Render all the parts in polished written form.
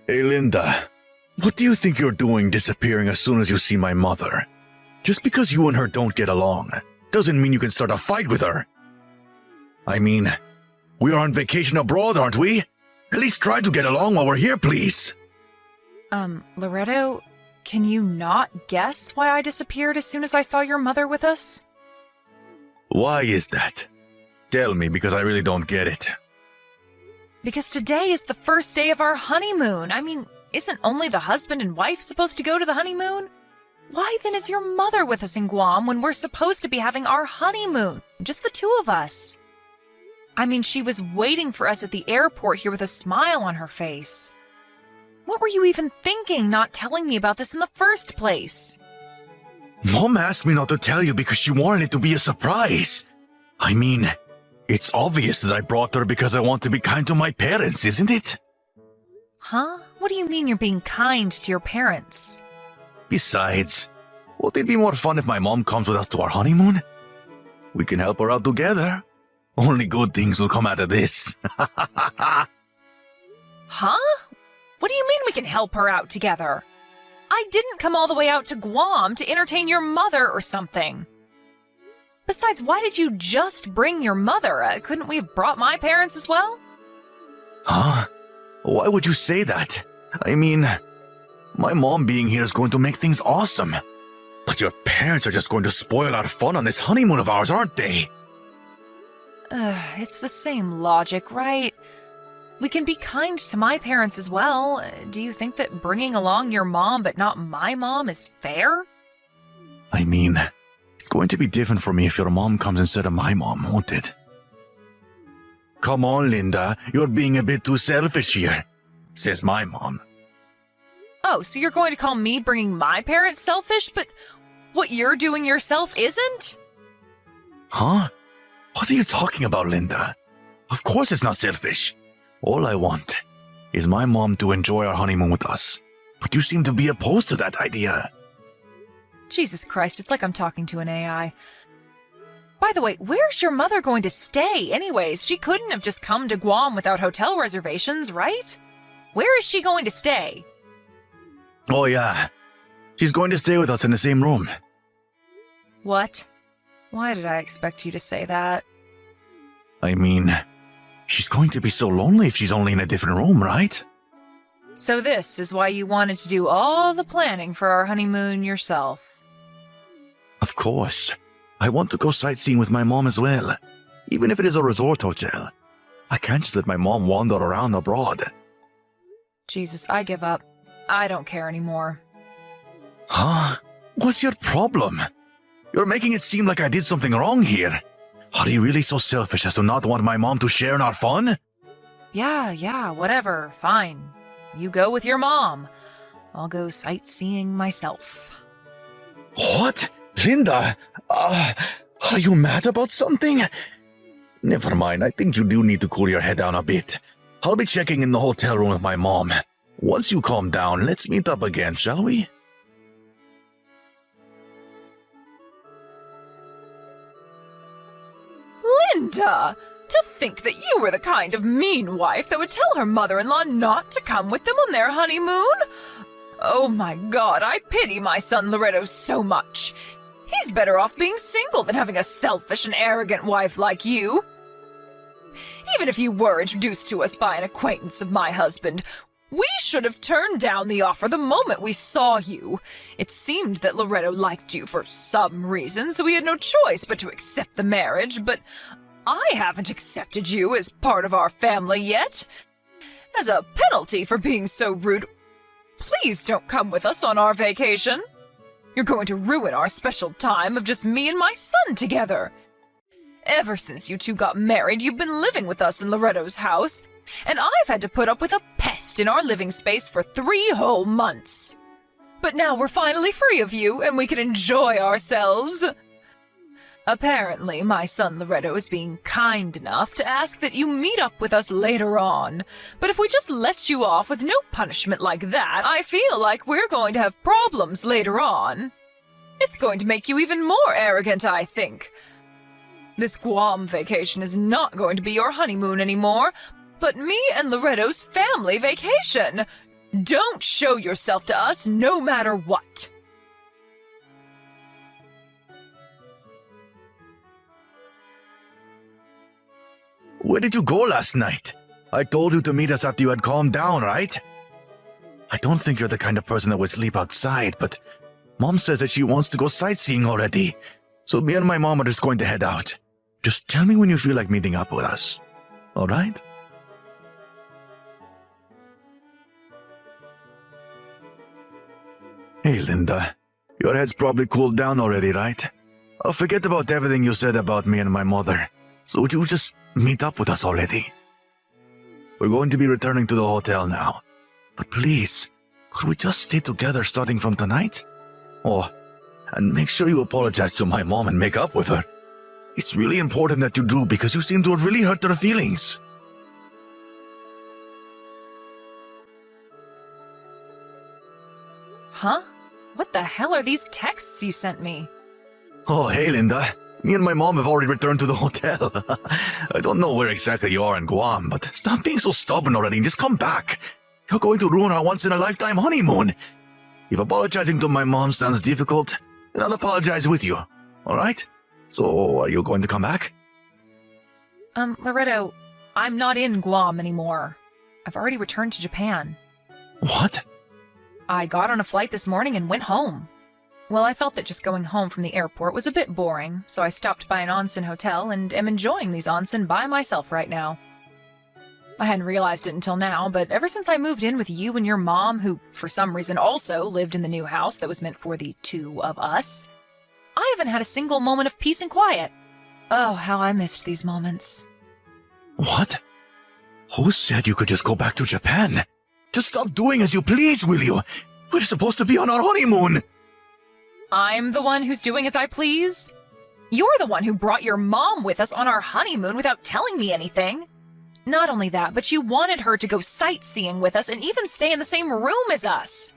Hey, Linda. What do you think you're doing disappearing as soon as you see my mother? Just because you and her don't get along doesn't mean you can start a fight with her. I mean, we are on vacation abroad, aren't we? At least try to get along while we're here, please. Loretto, can you not guess why I disappeared as soon as I saw your mother with us? Why is that? Tell me, because I really don't get it. Because today is the first day of our honeymoon. I mean, isn't only the husband and wife supposed to go to the honeymoon? Why then is your mother with us in Guam when we're supposed to be having our honeymoon? Just the two of us. I mean, she was waiting for us at the airport here with a smile on her face. What were you even thinking, not telling me about this in the first place? Mom asked me not to tell you because she wanted it to be a surprise. I mean, it's obvious that I brought her because I want to be kind to my parents, isn't it? Huh? What do you mean you're being kind to your parents? Besides, won't it be more fun if my mom comes with us to our honeymoon? We can help her out together. Only good things will come out of this. Huh? What do you mean we can help her out together? I didn't come all the way out to Guam to entertain your mother or something. Besides, why did you just bring your mother? Couldn't we have brought my parents as well? Huh? Why would you say that? I mean, my mom being here is going to make things awesome. But your parents are just going to spoil our fun on this honeymoon of ours, aren't they? It's the same logic, right? We can be kind to my parents as well. Do you think that bringing along your mom but not my mom is fair? I mean, it's going to be different for me if your mom comes instead of my mom, won't it? Come on, Linda. You're being a bit too selfish here, says my mom. Oh, so you're going to call me bringing my parents selfish, but what you're doing yourself isn't? Huh? What are you talking about, Linda? Of course it's not selfish. All I want is my mom to enjoy our honeymoon with us. But you seem to be opposed to that idea. Jesus Christ, it's like I'm talking to an AI. By the way, where's your mother going to stay anyways? She couldn't have just come to Guam without hotel reservations, right? Where is she going to stay? Oh yeah, she's going to stay with us in the same room. What? Why did I expect you to say that? I mean, she's going to be so lonely if she's only in a different room, right? So this is why you wanted to do all the planning for our honeymoon yourself. Of course. I want to go sightseeing with my mom as well, even if it is a resort hotel. I can't just let my mom wander around abroad. Jesus, I give up. I don't care anymore. Huh? What's your problem? You're making it seem like I did something wrong here. Are you really so selfish as to not want my mom to share in our fun? Yeah, whatever. Fine. You go with your mom. I'll go sightseeing myself. What? Linda? Are you mad about something? Never mind, I think you do need to cool your head down a bit. I'll be checking in the hotel room with my mom. Once you calm down, let's meet up again, shall we? Linda! To think that you were the kind of mean wife that would tell her mother-in-law not to come with them on their honeymoon? Oh my God, I pity my son Loretto so much. He's better off being single than having a selfish and arrogant wife like you. Even if you were introduced to us by an acquaintance of my husband, we should have turned down the offer the moment we saw you. It seemed that Loretto liked you for some reason, so we had no choice but to accept the marriage, but I haven't accepted you as part of our family yet. As a penalty for being so rude, please don't come with us on our vacation. You're going to ruin our special time of just me and my son together. Ever since you two got married, you've been living with us in Loretto's house, and I've had to put up with a pest in our living space for 3 whole months. But now we're finally free of you, and we can enjoy ourselves. Apparently, my son Loretto is being kind enough to ask that you meet up with us later on. But if we just let you off with no punishment like that, I feel like we're going to have problems later on. It's going to make you even more arrogant, I think. This Guam vacation is not going to be your honeymoon anymore, but me and Loretto's family vacation. Don't show yourself to us no matter what. Where did you go last night? I told you to meet us after you had calmed down, right? I don't think you're the kind of person that would sleep outside, but Mom says that she wants to go sightseeing already. So me and my mom are just going to head out. Just tell me when you feel like meeting up with us. Alright? Hey, Linda. Your head's probably cooled down already, right? I'll forget about everything you said about me and my mother. So would you just meet up with us already? We're going to be returning to the hotel now. But please, could we just stay together starting from tonight? Oh, and make sure you apologize to my mom and make up with her. It's really important that you do because you seem to have really hurt her feelings. Huh? What the hell are these texts you sent me? Oh, hey, Linda. Me and my mom have already returned to the hotel. I don't know where exactly you are in Guam, but stop being so stubborn already and just come back. You're going to ruin our once-in-a-lifetime honeymoon. If apologizing to my mom sounds difficult, then I'll apologize with you. Alright? So, are you going to come back? Loretto, I'm not in Guam anymore. I've already returned to Japan. What? I got on a flight this morning and went home. Well, I felt that just going home from the airport was a bit boring, so I stopped by an onsen hotel and am enjoying these onsen by myself right now. I hadn't realized it until now, but ever since I moved in with you and your mom, who for some reason also lived in the new house that was meant for the two of us, I haven't had a single moment of peace and quiet. Oh, how I missed these moments. What? Who said you could just go back to Japan? Just stop doing as you please, will you? We're supposed to be on our honeymoon. I'm the one who's doing as I please? You're the one who brought your mom with us on our honeymoon without telling me anything. Not only that, but you wanted her to go sightseeing with us and even stay in the same room as us.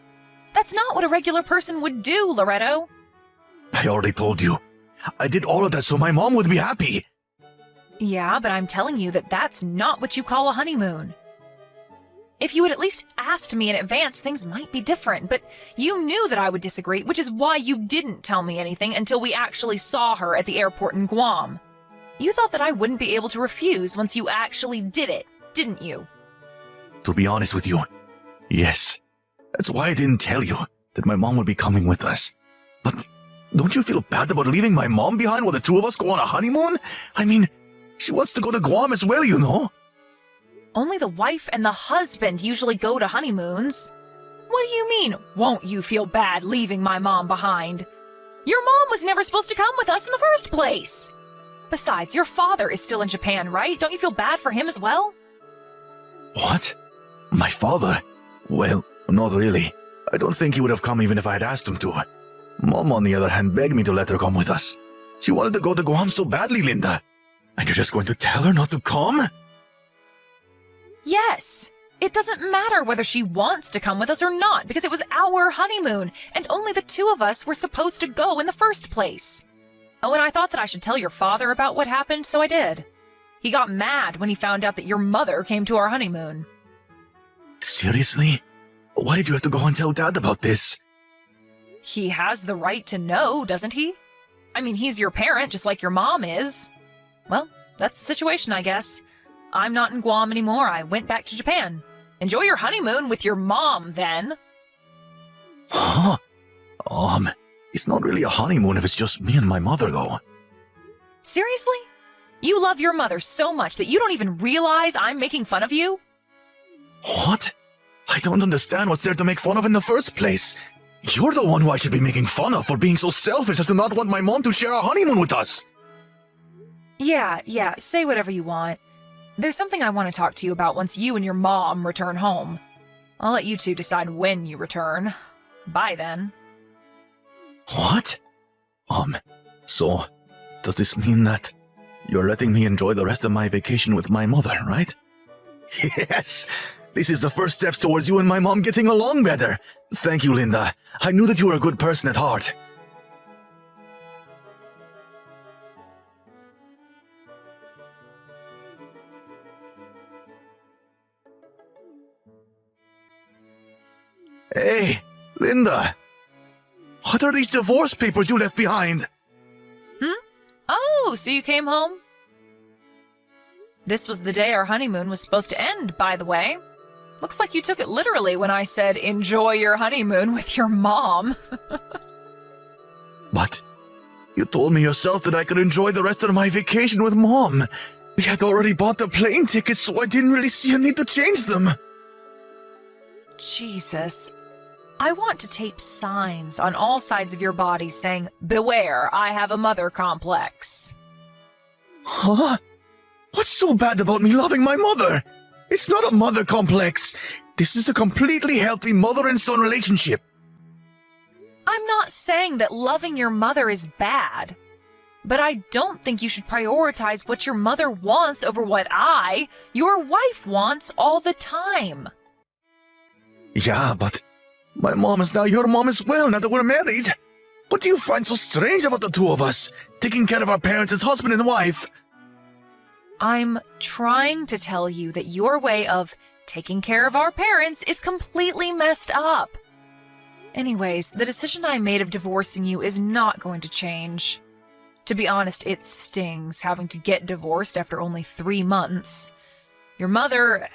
That's not what a regular person would do, Loretto. I already told you. I did all of that so my mom would be happy. Yeah, but I'm telling you that that's not what you call a honeymoon. If you had at least asked me in advance, things might be different, but you knew that I would disagree, which is why you didn't tell me anything until we actually saw her at the airport in Guam. You thought that I wouldn't be able to refuse once you actually did it, didn't you? To be honest with you, yes. That's why I didn't tell you that my mom would be coming with us. But don't you feel bad about leaving my mom behind while the two of us go on a honeymoon? I mean, she wants to go to Guam as well, you know. Only the wife and the husband usually go to honeymoons. What do you mean, won't you feel bad leaving my mom behind? Your mom was never supposed to come with us in the first place. Besides, your father is still in Japan, right? Don't you feel bad for him as well? What? My father? Well, not really. I don't think he would have come even if I had asked him to. Mom, on the other hand, begged me to let her come with us. She wanted to go to Guam so badly, Linda. And you're just going to tell her not to come? Yes. It doesn't matter whether she wants to come with us or not, because it was our honeymoon, and only the two of us were supposed to go in the first place. Oh, and I thought that I should tell your father about what happened, so I did. He got mad when he found out that your mother came to our honeymoon. Seriously? Why did you have to go and tell Dad about this? He has the right to know, doesn't he? I mean, he's your parent, just like your mom is. Well, that's the situation, I guess. I'm not in Guam anymore. I went back to Japan. Enjoy your honeymoon with your mom, then. Huh? It's not really a honeymoon if it's just me and my mother, though. Seriously? You love your mother so much that you don't even realize I'm making fun of you? What? I don't understand what's there to make fun of in the first place. You're the one who I should be making fun of for being so selfish as to not want my mom to share our honeymoon with us. Yeah, say whatever you want. There's something I want to talk to you about once you and your mom return home. I'll let you two decide when you return. Bye, then. What? So, does this mean that you're letting me enjoy the rest of my vacation with my mother, right? Yes! This is the first steps towards you and my mom getting along better. Thank you, Linda. I knew that you were a good person at heart. Hey, Linda. What are these divorce papers you left behind? Oh, so you came home? This was the day our honeymoon was supposed to end, by the way. Looks like you took it literally when I said, enjoy your honeymoon with your mom. But you told me yourself that I could enjoy the rest of my vacation with Mom. We had already bought the plane tickets, so I didn't really see a need to change them. Jesus. I want to tape signs on all sides of your body saying, beware, I have a mother complex. Huh? What's so bad about me loving my mother? It's not a mother complex. This is a completely healthy mother and son relationship. I'm not saying that loving your mother is bad, but I don't think you should prioritize what your mother wants over what your wife, wants all the time. Yeah, but my mom is now your mom as well, now that we're married. What do you find so strange about the two of us, taking care of our parents as husband and wife? I'm trying to tell you that your way of taking care of our parents is completely messed up. Anyways, the decision I made of divorcing you is not going to change. To be honest, it stings having to get divorced after only 3 months. Your mother,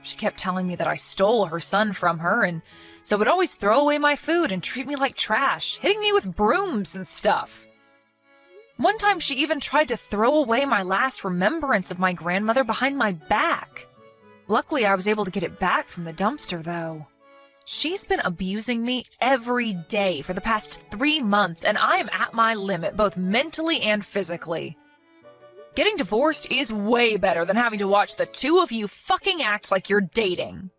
she kept telling me that I stole her son from her, and so would always throw away my food and treat me like trash, hitting me with brooms and stuff. One time she even tried to throw away my last remembrance of my grandmother behind my back. Luckily, I was able to get it back from the dumpster, though. She's been abusing me every day for the past 3 months, and I am at my limit, both mentally and physically. Getting divorced is way better than having to watch the two of you fucking act like you're dating.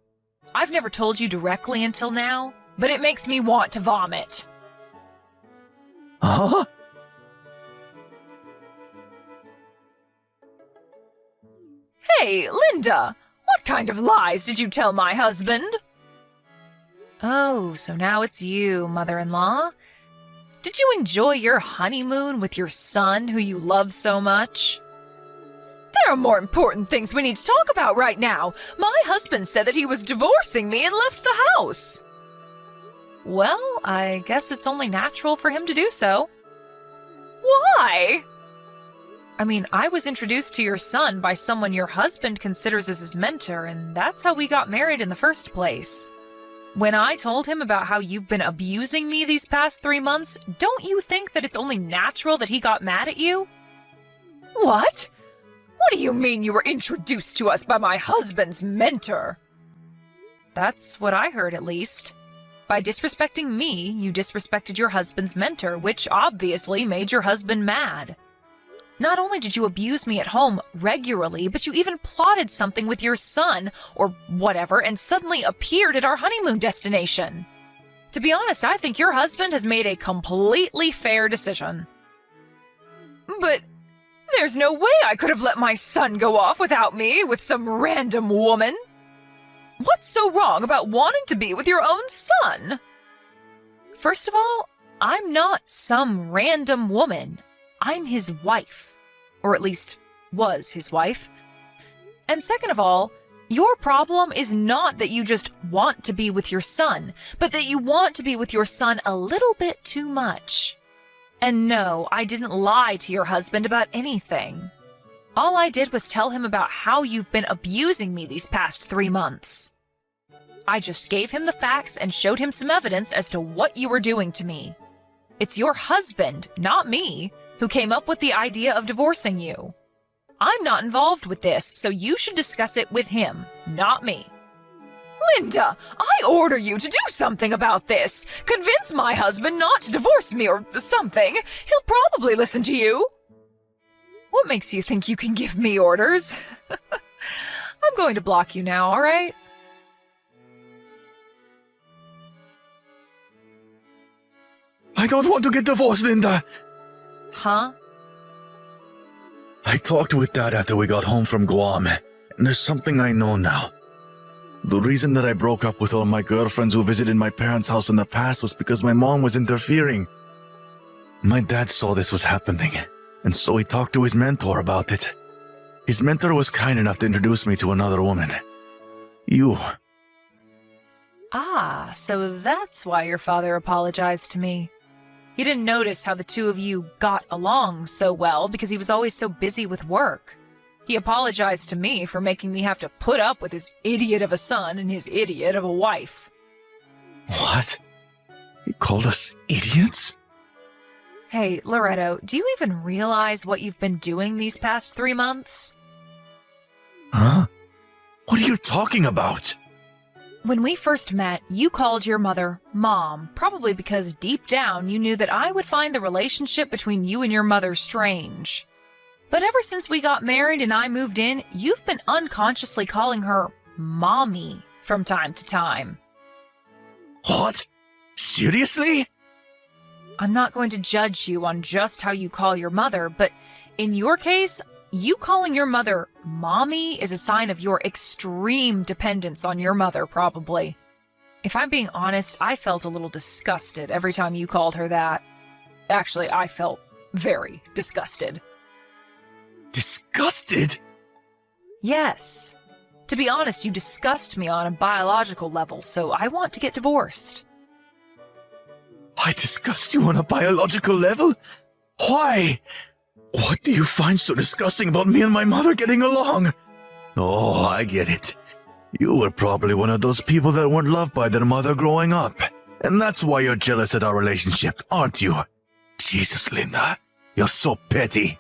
I've never told you directly until now, but it makes me want to vomit. Huh? Hey, Linda, what kind of lies did you tell my husband? Oh, so now it's you, mother-in-law. Did you enjoy your honeymoon with your son who you love so much? There are more important things we need to talk about right now. My husband said that he was divorcing me and left the house. Well, I guess it's only natural for him to do so. Why? I mean, I was introduced to your son by someone your husband considers as his mentor, and that's how we got married in the first place. When I told him about how you've been abusing me these past 3 months, don't you think that it's only natural that he got mad at you? What? What do you mean you were introduced to us by my husband's mentor? That's what I heard, at least. By disrespecting me, you disrespected your husband's mentor, which obviously made your husband mad. Not only did you abuse me at home regularly, but you even plotted something with your son, or whatever, and suddenly appeared at our honeymoon destination. To be honest, I think your husband has made a completely fair decision. But there's no way I could have let my son go off without me with some random woman. What's so wrong about wanting to be with your own son? First of all, I'm not some random woman. I'm his wife, or at least was his wife. And second of all, your problem is not that you just want to be with your son, but that you want to be with your son a little bit too much. And no, I didn't lie to your husband about anything. All I did was tell him about how you've been abusing me these past 3 months. I just gave him the facts and showed him some evidence as to what you were doing to me. It's your husband, not me, who came up with the idea of divorcing you. I'm not involved with this, so you should discuss it with him, not me. Linda, I order you to do something about this. Convince my husband not to divorce me or something. He'll probably listen to you. What makes you think you can give me orders? I'm going to block you now, all right? I don't want to get divorced, Linda. Huh? I talked with Dad after we got home from Guam, and there's something I know now. The reason that I broke up with all my girlfriends who visited my parents' house in the past was because my mom was interfering. My dad saw this was happening, and so he talked to his mentor about it. His mentor was kind enough to introduce me to another woman. You. Ah, so that's why your father apologized to me. He didn't notice how the two of you got along so well because he was always so busy with work. He apologized to me for making me have to put up with his idiot of a son and his idiot of a wife. What? He called us idiots? Hey, Loretto, do you even realize what you've been doing these past 3 months? Huh? What are you talking about? When we first met, you called your mother Mom, probably because deep down you knew that I would find the relationship between you and your mother strange. But ever since we got married and I moved in, you've been unconsciously calling her Mommy from time to time. What? Seriously? I'm not going to judge you on just how you call your mother, but in your case, you calling your mother Mommy is a sign of your extreme dependence on your mother, probably. If I'm being honest, I felt a little disgusted every time you called her that. Actually, I felt very disgusted. Disgusted? Yes. To be honest, you disgust me on a biological level, so I want to get divorced. I disgust you on a biological level? Why? What do you find so disgusting about me and my mother getting along? Oh, I get it. You were probably one of those people that weren't loved by their mother growing up. And that's why you're jealous at our relationship, aren't you? Jesus, Linda, you're so petty.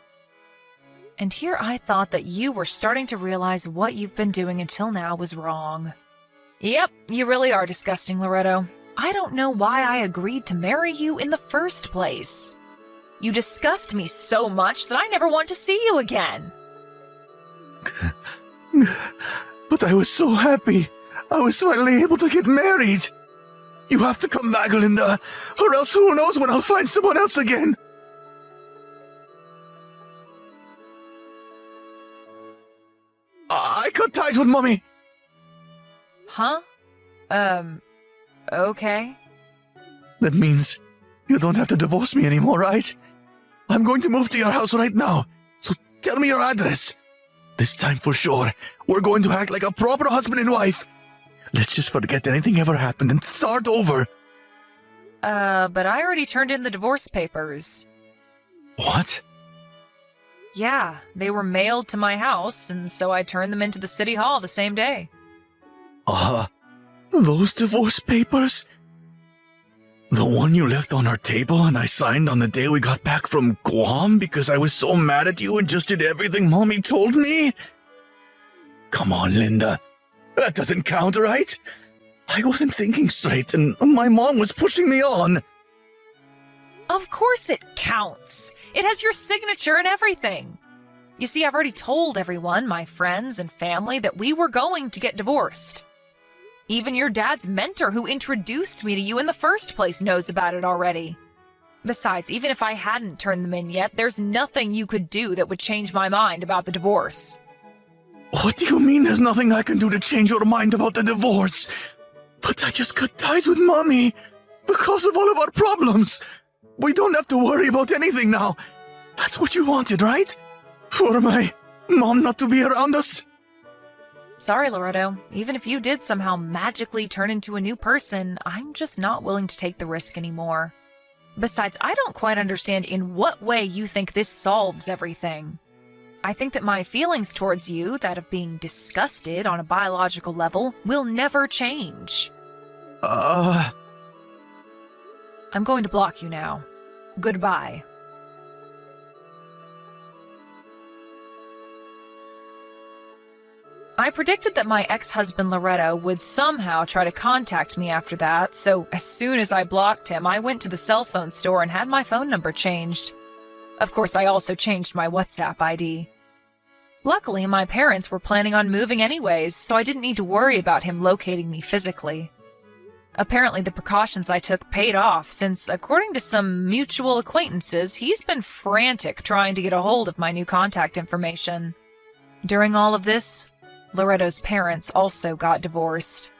And here I thought that you were starting to realize what you've been doing until now was wrong. Yep, you really are disgusting, Loretto. I don't know why I agreed to marry you in the first place. You disgust me so much that I never want to see you again. But I was so happy. I was finally able to get married. You have to come back, Linda, or else who knows when I'll find someone else again. I cut ties with Mommy. Huh? Okay. That means you don't have to divorce me anymore, right? I'm going to move to your house right now, so tell me your address. This time for sure, we're going to act like a proper husband and wife. Let's just forget anything ever happened and start over. But I already turned in the divorce papers. What? Yeah, they were mailed to my house, and so I turned them into the city hall the same day. Those divorce papers? The one you left on our table and I signed on the day we got back from Guam because I was so mad at you and just did everything Mommy told me? Come on, Linda. That doesn't count, right? I wasn't thinking straight and my mom was pushing me on. Of course it counts. It has your signature and everything. You see, I've already told everyone, my friends and family, that we were going to get divorced. Even your dad's mentor who introduced me to you in the first place knows about it already. Besides, even if I hadn't turned them in yet, there's nothing you could do that would change my mind about the divorce. What do you mean there's nothing I can do to change your mind about the divorce? But I just cut ties with Mommy. The cause of all of our problems. We don't have to worry about anything now. That's what you wanted, right? For my mom not to be around us? Sorry, Loretto. Even if you did somehow magically turn into a new person, I'm just not willing to take the risk anymore. Besides, I don't quite understand in what way you think this solves everything. I think that my feelings towards you, that of being disgusted on a biological level, will never change. I'm going to block you now. Goodbye. I predicted that my ex-husband Loretto would somehow try to contact me after that, so as soon as I blocked him, I went to the cell phone store and had my phone number changed. Of course, I also changed my WhatsApp ID. Luckily, my parents were planning on moving anyways, so I didn't need to worry about him locating me physically. Apparently, the precautions I took paid off, since according to some mutual acquaintances, he's been frantic trying to get a hold of my new contact information. During all of this, Loretto's parents also got divorced.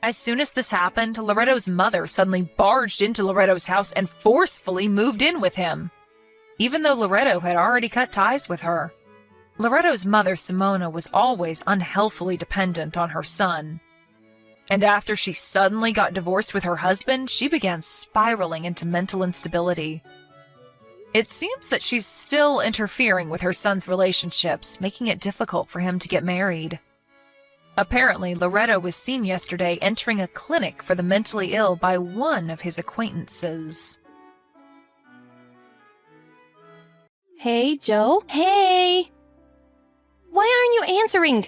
As soon as this happened, Loretto's mother suddenly barged into Loretto's house and forcefully moved in with him, even though Loretto had already cut ties with her. Loretto's mother, Simona, was always unhealthily dependent on her son. And after she suddenly got divorced with her husband, she began spiraling into mental instability. It seems that she's still interfering with her son's relationships, making it difficult for him to get married. Apparently, Loretto was seen yesterday entering a clinic for the mentally ill by one of his acquaintances. Hey, Joe? Hey! Why aren't you answering?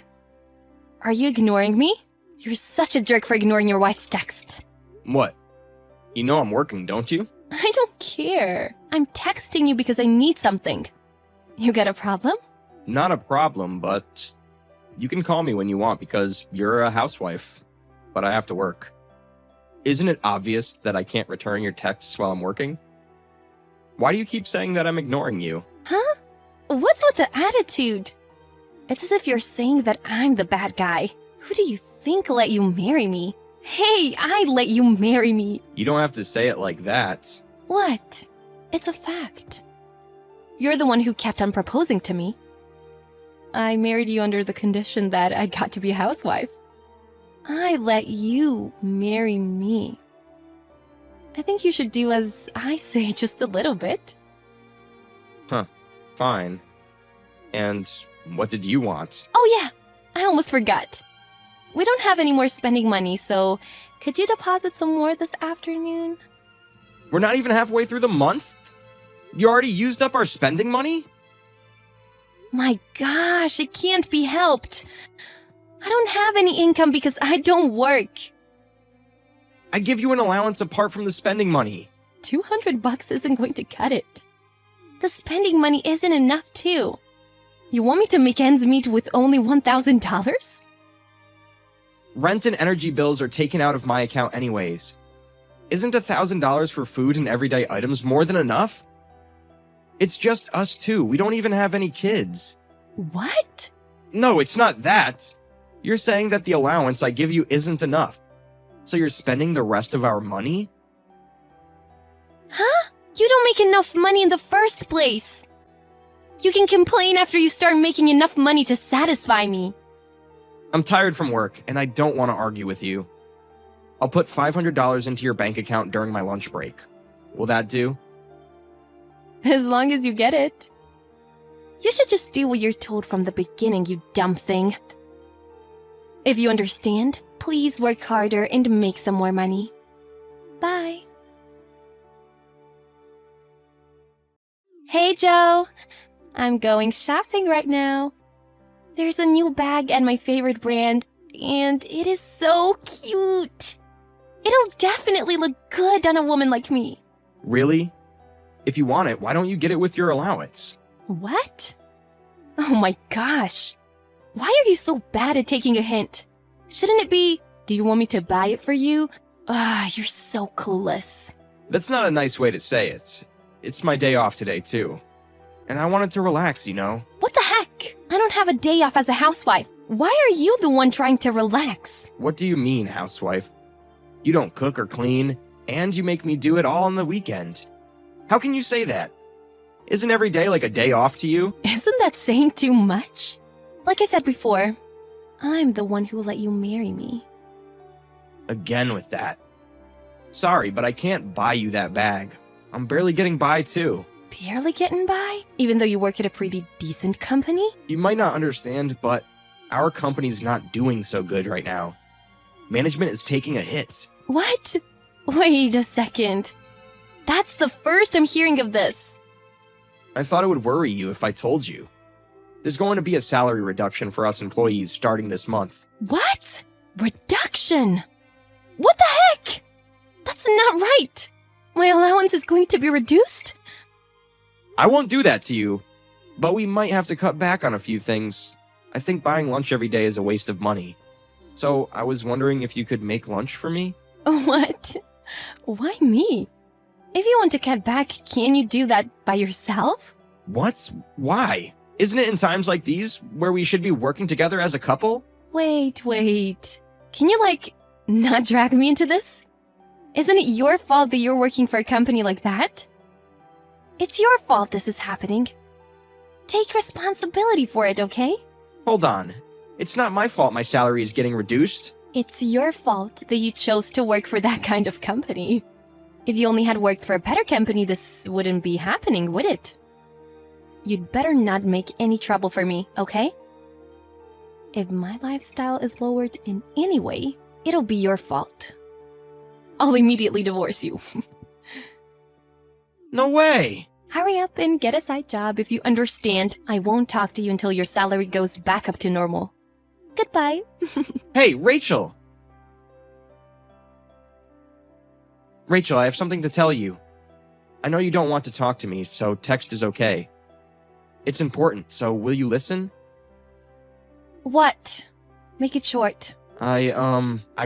Are you ignoring me? You're such a jerk for ignoring your wife's texts. What? You know I'm working, don't you? I don't care. I'm texting you because I need something. You got a problem? Not a problem, but you can call me when you want because you're a housewife, but I have to work. Isn't it obvious that I can't return your texts while I'm working? Why do you keep saying that I'm ignoring you? Huh? What's with the attitude? It's as if you're saying that I'm the bad guy. Who do you think let you marry me? Hey, I let you marry me. You don't have to say it like that. What? It's a fact. You're the one who kept on proposing to me. I married you under the condition that I got to be a housewife. I let you marry me. I think you should do as I say just a little bit. Huh. Fine. And what did you want? Oh yeah, I almost forgot. We don't have any more spending money, so could you deposit some more this afternoon? We're not even halfway through the month? You already used up our spending money? My gosh, it can't be helped. I don't have any income because I don't work. I give you an allowance apart from the spending money. $200 isn't going to cut it. The spending money isn't enough too. You want me to make ends meet with only $1,000? Rent and energy bills are taken out of my account anyways. Isn't $1,000 for food and everyday items more than enough? It's just us two. We don't even have any kids. What? No, it's not that. You're saying that the allowance I give you isn't enough. So you're spending the rest of our money? Huh? You don't make enough money in the first place. You can complain after you start making enough money to satisfy me. I'm tired from work, and I don't want to argue with you. I'll put $500 into your bank account during my lunch break. Will that do? As long as you get it. You should just do what you're told from the beginning, you dumb thing. If you understand, please work harder and make some more money. Bye. Hey, Joe. I'm going shopping right now. There's a new bag and my favorite brand, and it is so cute. It'll definitely look good on a woman like me. Really? If you want it, why don't you get it with your allowance? What? Oh my gosh. Why are you so bad at taking a hint? Shouldn't it be, do you want me to buy it for you? You're so clueless. That's not a nice way to say it. It's my day off today, too. And I wanted to relax, you know? What the heck? I don't have a day off as a housewife. Why are you the one trying to relax? What do you mean, housewife? You don't cook or clean, and you make me do it all on the weekend. How can you say that? Isn't every day like a day off to you? Isn't that saying too much? Like I said before, I'm the one who let you marry me. Again with that. Sorry, but I can't buy you that bag. I'm barely getting by, too. Barely getting by? Even though you work at a pretty decent company? You might not understand, but our company's not doing so good right now. Management is taking a hit. What? Wait a second. That's the first I'm hearing of this. I thought it would worry you if I told you. There's going to be a salary reduction for us employees starting this month. What? Reduction? What the heck? That's not right. My allowance is going to be reduced? I won't do that to you, but we might have to cut back on a few things. I think buying lunch every day is a waste of money. So I was wondering if you could make lunch for me? What? Why me? If you want to cut back, can you do that by yourself? What? Why? Isn't it in times like these where we should be working together as a couple? Wait. Can you, not drag me into this? Isn't it your fault that you're working for a company like that? It's your fault this is happening. Take responsibility for it, okay? Hold on. It's not my fault my salary is getting reduced. It's your fault that you chose to work for that kind of company. If you only had worked for a better company, this wouldn't be happening, would it? You'd better not make any trouble for me, okay? If my lifestyle is lowered in any way, it'll be your fault. I'll immediately divorce you. No way! Hurry up and get a side job if you understand. I won't talk to you until your salary goes back up to normal. Goodbye. Hey, Rachel! Rachel, I have something to tell you. I know you don't want to talk to me, so text is okay. It's important, so will you listen? What? Make it short. I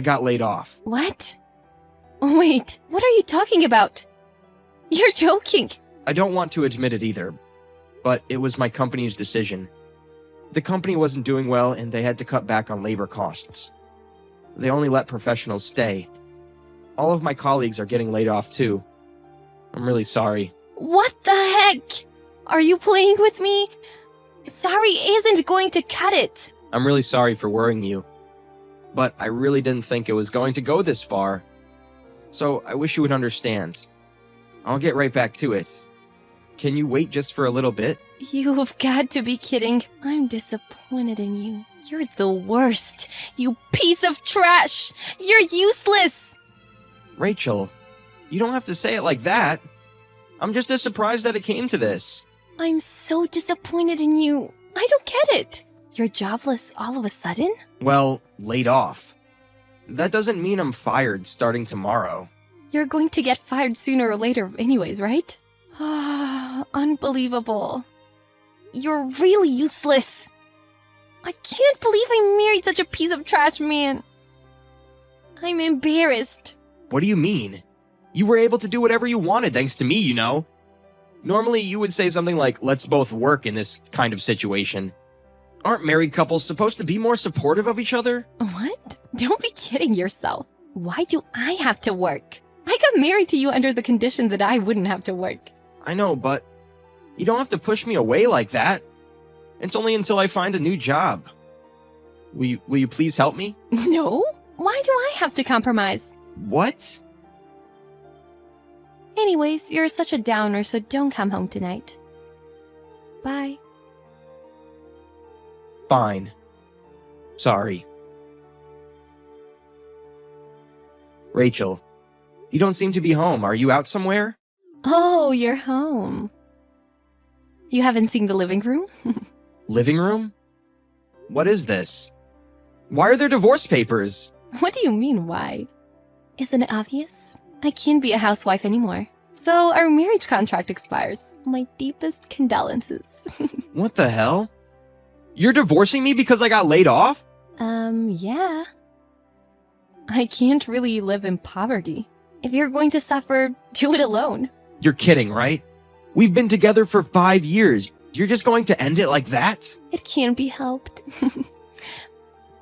got laid off. What? Wait, what are you talking about? You're joking. I don't want to admit it either, but it was my company's decision. The company wasn't doing well and they had to cut back on labor costs. They only let professionals stay. All of my colleagues are getting laid off too. I'm really sorry. What the heck? Are you playing with me? Sorry isn't going to cut it. I'm really sorry for worrying you, but I really didn't think it was going to go this far. So I wish you would understand. I'll get right back to it. Can you wait just for a little bit? You've got to be kidding. I'm disappointed in you. You're the worst. You piece of trash. You're useless. Rachel, you don't have to say it like that. I'm just as surprised that it came to this. I'm so disappointed in you. I don't get it. You're jobless all of a sudden? Well, laid off. That doesn't mean I'm fired starting tomorrow. You're going to get fired sooner or later anyways, right? Ah, unbelievable. You're really useless. I can't believe I married such a piece of trash man. I'm embarrassed. What do you mean? You were able to do whatever you wanted thanks to me, you know? Normally, you would say something like, let's both work in this kind of situation. Aren't married couples supposed to be more supportive of each other? What? Don't be kidding yourself. Why do I have to work? I got married to you under the condition that I wouldn't have to work. I know, but you don't have to push me away like that. It's only until I find a new job. Will you please help me? No? Why do I have to compromise? What? Anyways, you're such a downer, so don't come home tonight. Bye. Fine. Sorry. Rachel, you don't seem to be home. Are you out somewhere? Oh, you're home. You haven't seen the living room? Living room? What is this? Why are there divorce papers? What do you mean, why? Isn't it obvious? I can't be a housewife anymore. So our marriage contract expires. My deepest condolences. What the hell? You're divorcing me because I got laid off? Yeah. I can't really live in poverty. If you're going to suffer, do it alone. You're kidding, right? We've been together for 5 years. You're just going to end it like that? It can't be helped.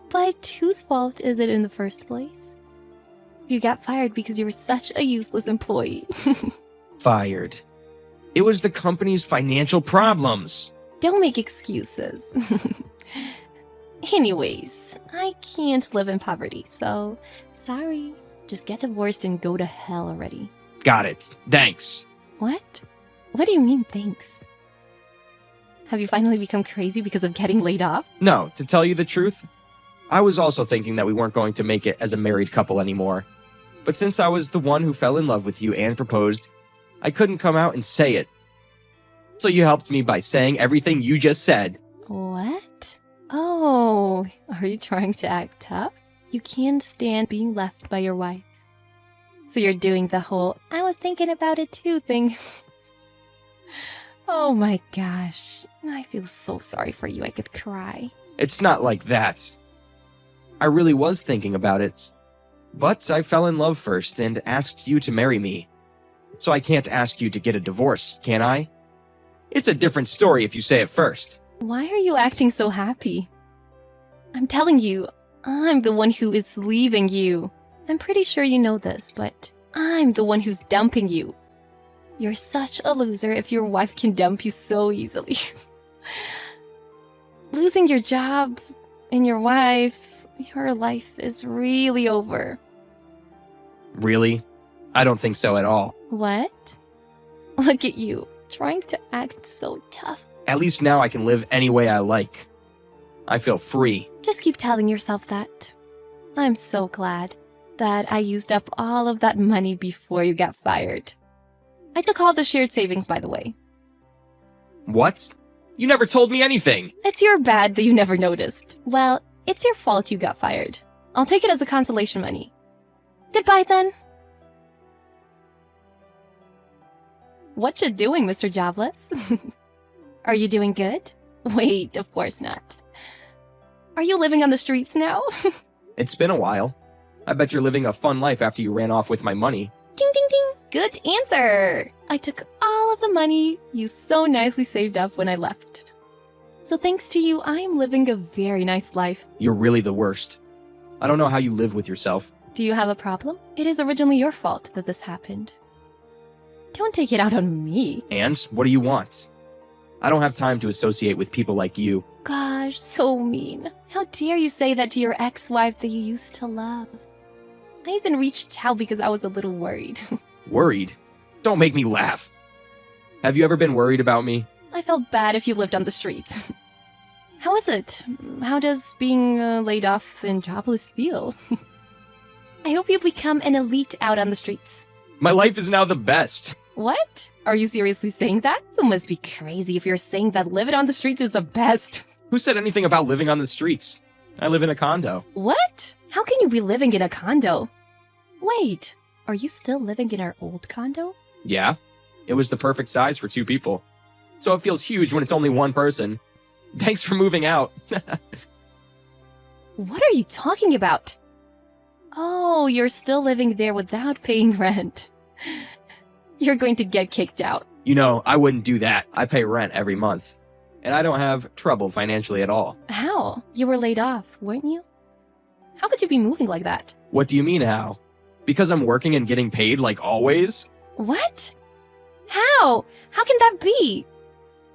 But whose fault is it in the first place? You got fired because you were such a useless employee. Fired. It was the company's financial problems. Don't make excuses. Anyways, I can't live in poverty, so sorry. Just get divorced and go to hell already. Got it. Thanks. What? What do you mean, thanks? Have you finally become crazy because of getting laid off? No, to tell you the truth, I was also thinking that we weren't going to make it as a married couple anymore. But since I was the one who fell in love with you and proposed, I couldn't come out and say it. So you helped me by saying everything you just said. What? Oh, are you trying to act tough? You can't stand being left by your wife. So you're doing the whole, I was thinking about it too thing. Oh my gosh. I feel so sorry for you, I could cry. It's not like that. I really was thinking about it. But I fell in love first and asked you to marry me. So I can't ask you to get a divorce, can I? It's a different story if you say it first. Why are you acting so happy? I'm telling you, I'm the one who is leaving you. I'm pretty sure you know this, but I'm the one who's dumping you. You're such a loser if your wife can dump you so easily. Losing your job and your wife Your life is really over. Really? I don't think so at all. What? Look at you, trying to act so tough. At least now I can live any way I like. I feel free. Just keep telling yourself that. I'm so glad that I used up all of that money before you got fired. I took all the shared savings, by the way. What? You never told me anything. It's your bad that you never noticed. Well, it's your fault you got fired. I'll take it as a consolation money. Goodbye, then. What you doing, Mr. Jobless? Are you doing good? Wait, of course not. Are you living on the streets now? It's been a while. I bet you're living a fun life after you ran off with my money. Ding, ding, ding. Good answer. I took all of the money you so nicely saved up when I left. So thanks to you, I'm living a very nice life. You're really the worst. I don't know how you live with yourself. Do you have a problem? It is originally your fault that this happened. Don't take it out on me. And what do you want? I don't have time to associate with people like you. Gosh, so mean. How dare you say that to your ex-wife that you used to love? I even reached out because I was a little worried. Worried? Don't make me laugh. Have you ever been worried about me? I felt bad if you lived on the streets. How is it? How does being laid off and jobless feel? I hope you become an elite out on the streets. My life is now the best. What? Are you seriously saying that? You must be crazy if you're saying that living on the streets is the best. Who said anything about living on the streets? I live in a condo. What? How can you be living in a condo? Wait, are you still living in our old condo? Yeah, it was the perfect size for 2 people. So it feels huge when it's only 1 person. Thanks for moving out. What are you talking about? Oh, you're still living there without paying rent. You're going to get kicked out. You know, I wouldn't do that. I pay rent every month. And I don't have trouble financially at all. How? You were laid off, weren't you? How could you be moving like that? What do you mean, how? Because I'm working and getting paid like always? What? How? How can that be?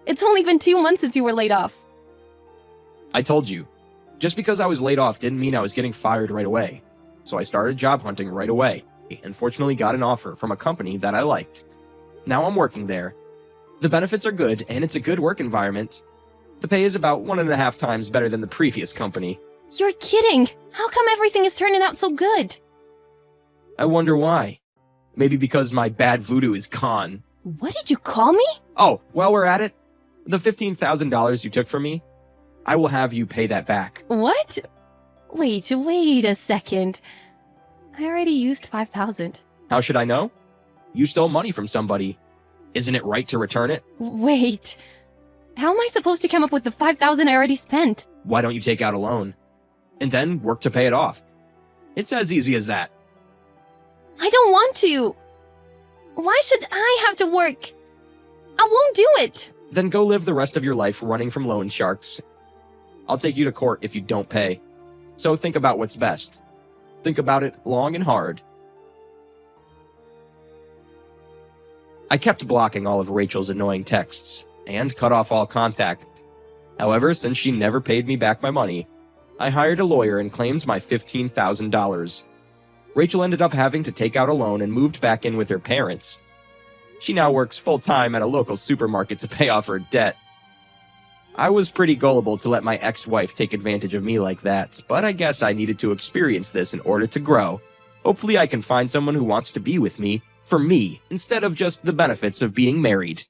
It's only been 2 months since you were laid off. I told you. Just because I was laid off didn't mean I was getting fired right away. So I started job hunting right away, and fortunately got an offer from a company that I liked. Now I'm working there. The benefits are good, and it's a good work environment. The pay is about 1.5 times better than the previous company. You're kidding! How come everything is turning out so good? I wonder why. Maybe because my bad voodoo is gone. What did you call me? Oh, while we're at it, the $15,000 you took from me, I will have you pay that back. What? Wait a second. I already used 5,000. How should I know? You stole money from somebody. Isn't it right to return it? Wait. How am I supposed to come up with the 5,000 I already spent? Why don't you take out a loan? And then work to pay it off. It's as easy as that. I don't want to. Why should I have to work? I won't do it. Then go live the rest of your life running from loan sharks. I'll take you to court if you don't pay. So think about what's best. Think about it long and hard. I kept blocking all of Rachel's annoying texts and cut off all contact. However, since she never paid me back my money, I hired a lawyer and claimed my $15,000. Rachel ended up having to take out a loan and moved back in with her parents. She now works full-time at a local supermarket to pay off her debt. I was pretty gullible to let my ex-wife take advantage of me like that, but I guess I needed to experience this in order to grow. Hopefully I can find someone who wants to be with me, for me, instead of just the benefits of being married.